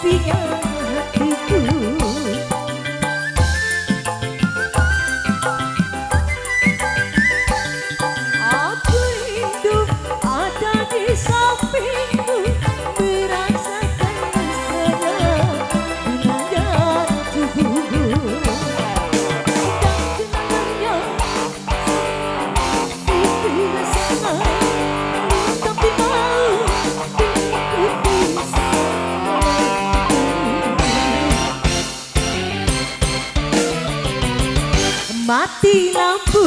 sepinya hatiku. Aku hidup ada di sampingmu, merasakan mesra wilayah tubuhmu. Dan kenangannya itu rasanya, tapi mau diikuti mati lampu,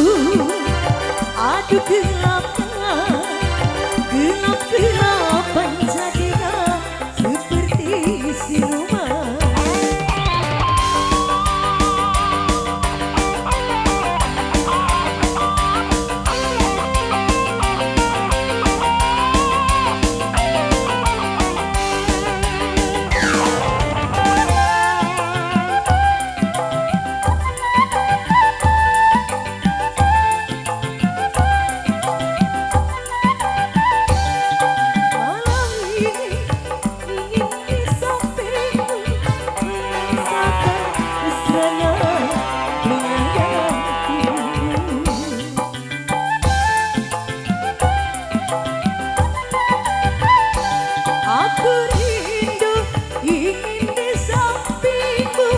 aduh gelapnya, gelap-gelapan jadinya seperti siluman. Aku rindu ingin di sampingmu,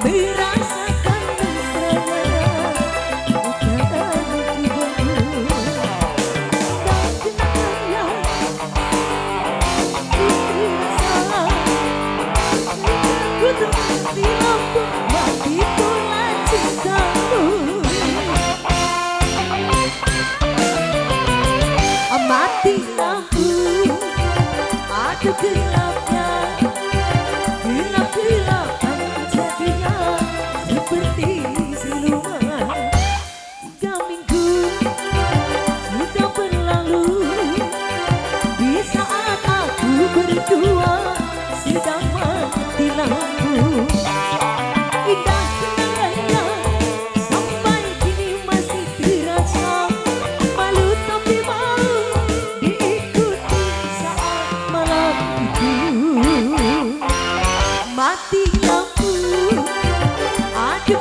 merasakan mesranya ikatan tubuhmu. Dan kenangannya itu rasa, ku termati lampu, mati pula cintamu. Mati lampu, aduh gelapnya, gelap-gelapan jadinya seperti siluman. 3 minggu sudah berlalu, di saat aku berdua sedang mati lampu. Indah kenangannya sampai kini masih terasa, malu tapi mau diikuti saat malam itu. Mati lampu, aduh